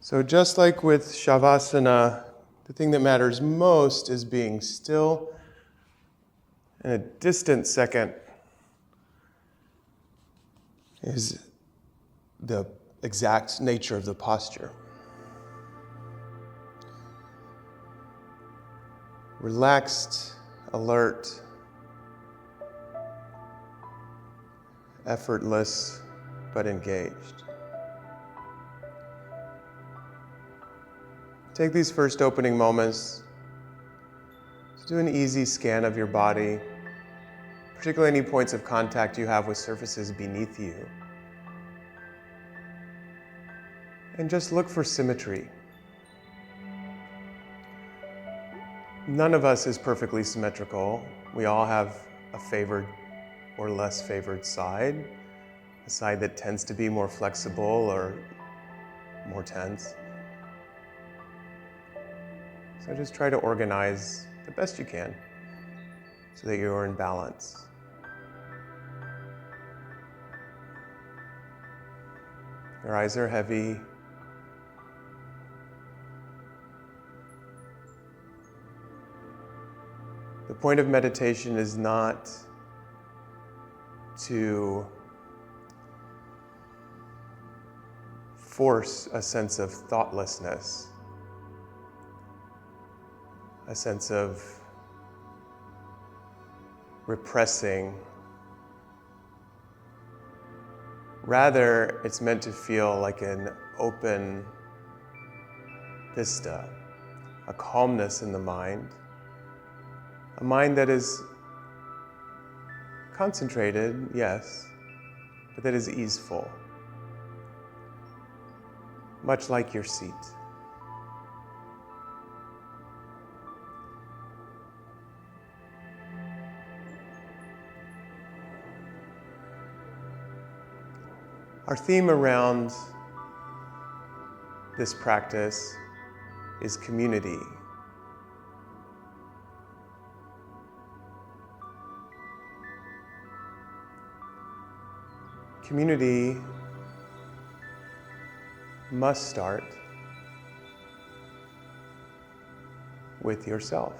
So just like with Shavasana, the thing that matters most is being still, and a distant second is the exact nature of the posture. Relaxed, alert, effortless, but engaged. Take these first opening moments to do an easy scan of your body, particularly any points of contact you have with surfaces beneath you. And just look for symmetry. None of us is perfectly symmetrical. We all have a favored or less favored side, a side that tends to be more flexible or more tense. So just try to organize the best you can so that you're in balance. Your eyes are heavy. The point of meditation is not to force a sense of thoughtlessness, a sense of repressing. Rather, it's meant to feel like an open vista, a calmness in the mind, a mind that is concentrated, yes, but that is easeful, much like your seat. Our theme around this practice is community. Community must start with yourself.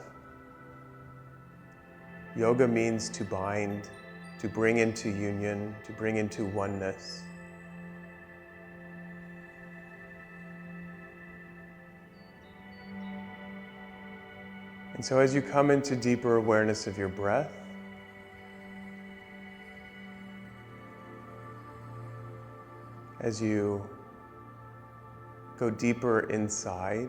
Yoga means to bind, to bring into union, to bring into oneness. And so as you come into deeper awareness of your breath, as you go deeper inside,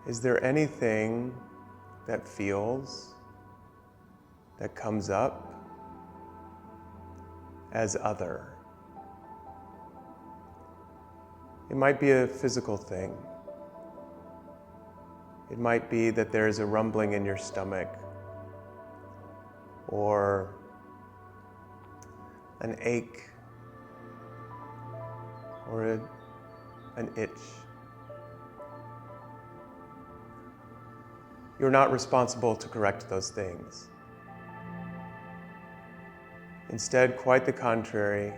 is there anything that feels, that comes up as other? It might be a physical thing. It might be that there is a rumbling in your stomach, or an ache, or an itch. You're not responsible to correct those things. Instead, quite the contrary,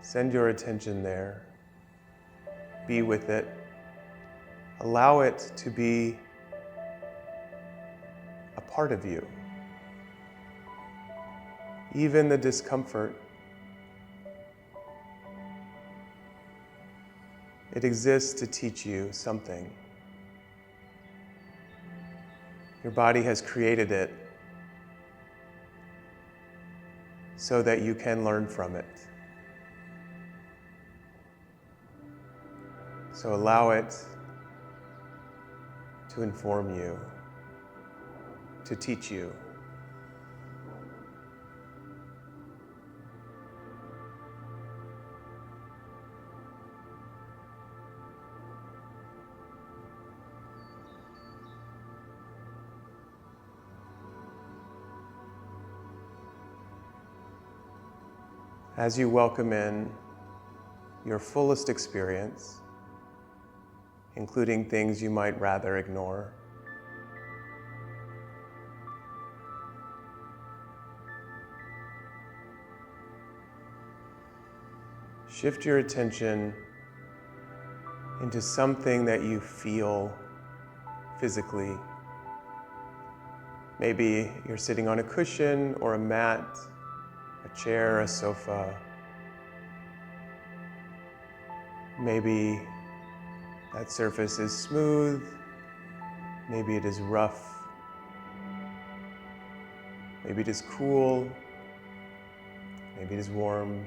send your attention there. Be with it. Allow it to be a part of you. Even the discomfort, it exists to teach you something. Your body has created it so that you can learn from it. So allow it to inform you, to teach you. As you welcome in your fullest experience, including things you might rather ignore, shift your attention into something that you feel physically. Maybe you're sitting on a cushion or a mat, a chair, a sofa. Maybe that surface is smooth. Maybe it is rough. Maybe it is cool. Maybe it is warm.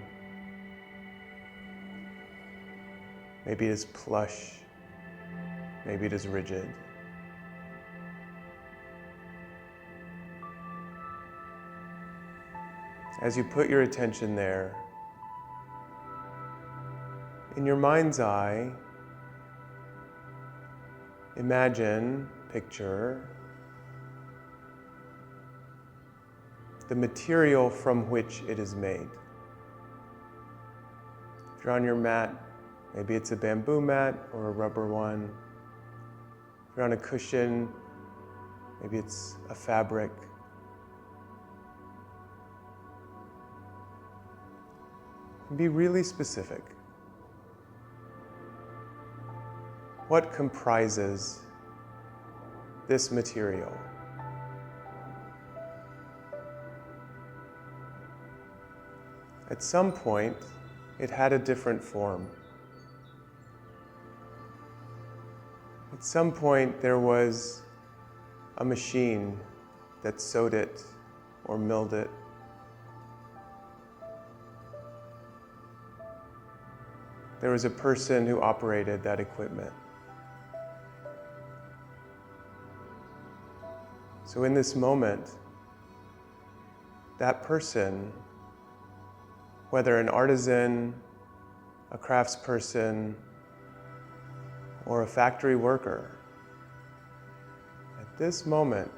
Maybe it is plush. Maybe it is rigid. As you put your attention there, in your mind's eye, imagine, picture the material from which it is made. If you're on your mat, maybe it's a bamboo mat or a rubber one. If you're on a cushion, maybe it's a fabric. And be really specific. What comprises this material? At some point, it had a different form. At some point, there was a machine that sewed it or milled it. There was a person who operated that equipment. So in this moment, that person, whether an artisan, a craftsperson, or a factory worker, at this moment,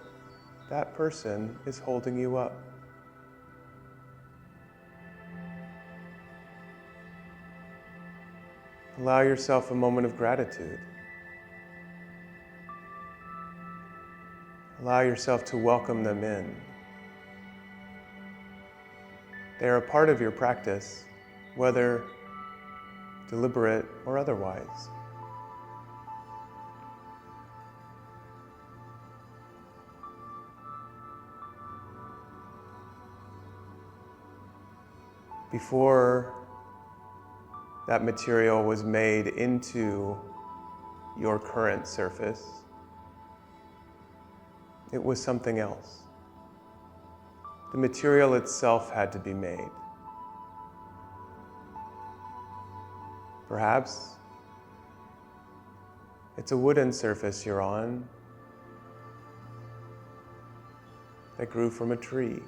that person is holding you up. Allow yourself a moment of gratitude. Allow yourself to welcome them in. They are a part of your practice, whether deliberate or otherwise. Before that material was made into your current surface, it was something else. The material itself had to be made. Perhaps it's a wooden surface you're on that grew from a tree.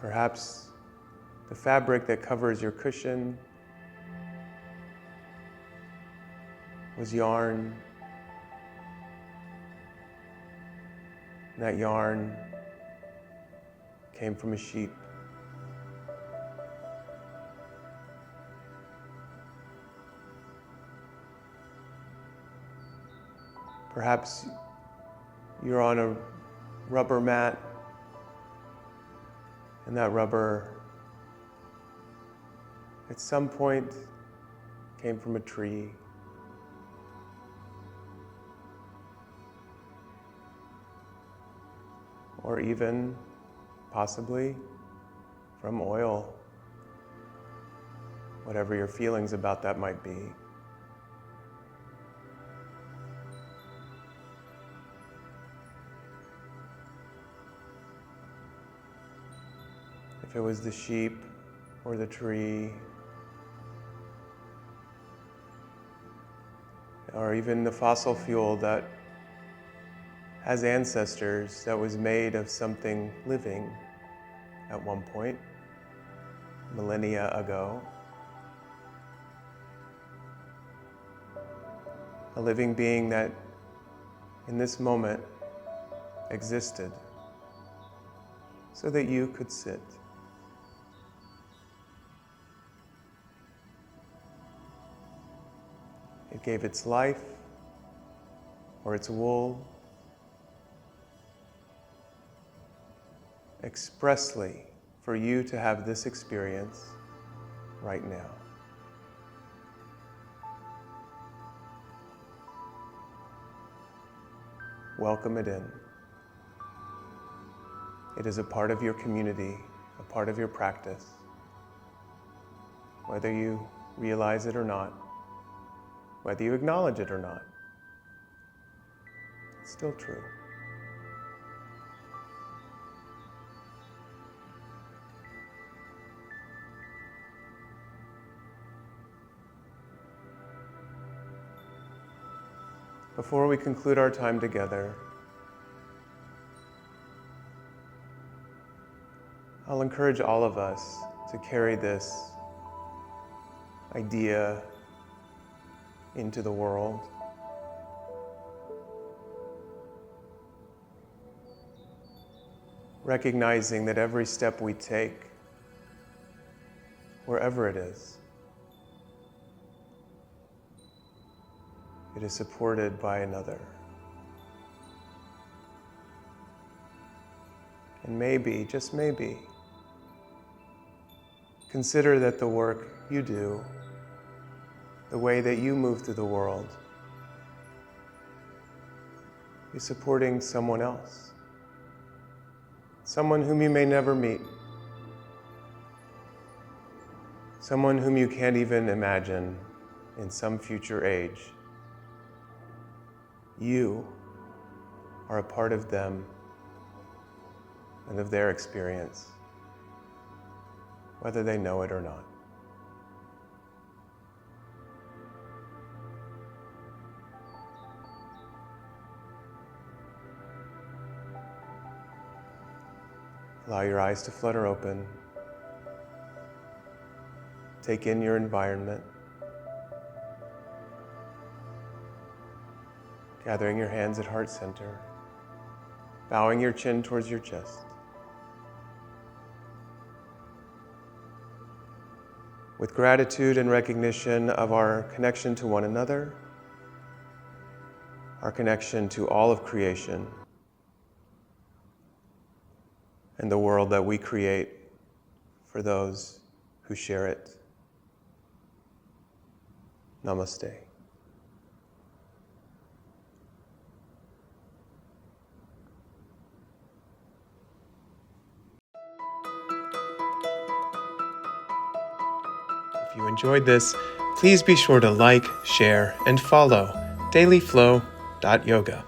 Perhaps the fabric that covers your cushion was yarn. And that yarn came from a sheep. Perhaps you're on a rubber mat, and that rubber at some point came from a tree. Or even, possibly, from oil, whatever your feelings about that might be. If it was the sheep or the tree, or even the fossil fuel that has ancestors, that was made of something living at one point, millennia ago. A living being that in this moment existed so that you could sit. It gave its life or its wool expressly for you to have this experience right now. Welcome it in. It is a part of your community, a part of your practice. Whether you realize it or not, whether you acknowledge it or not, it's still true. Before we conclude our time together, I'll encourage all of us to carry this idea into the world. Recognizing that every step we take, wherever it is supported by another. And maybe, just maybe, consider that the work you do, the way that you move through the world, is supporting someone else. Someone whom you may never meet. Someone whom you can't even imagine in some future age. You are a part of them and of their experience, whether they know it or not. Allow your eyes to flutter open. Take in your environment. Gathering your hands at heart center. Bowing your chin towards your chest. With gratitude and recognition of our connection to one another, our connection to all of creation, and the world that we create for those who share it. Namaste. If you enjoyed this, please be sure to like, share, and follow dailyflow.yoga.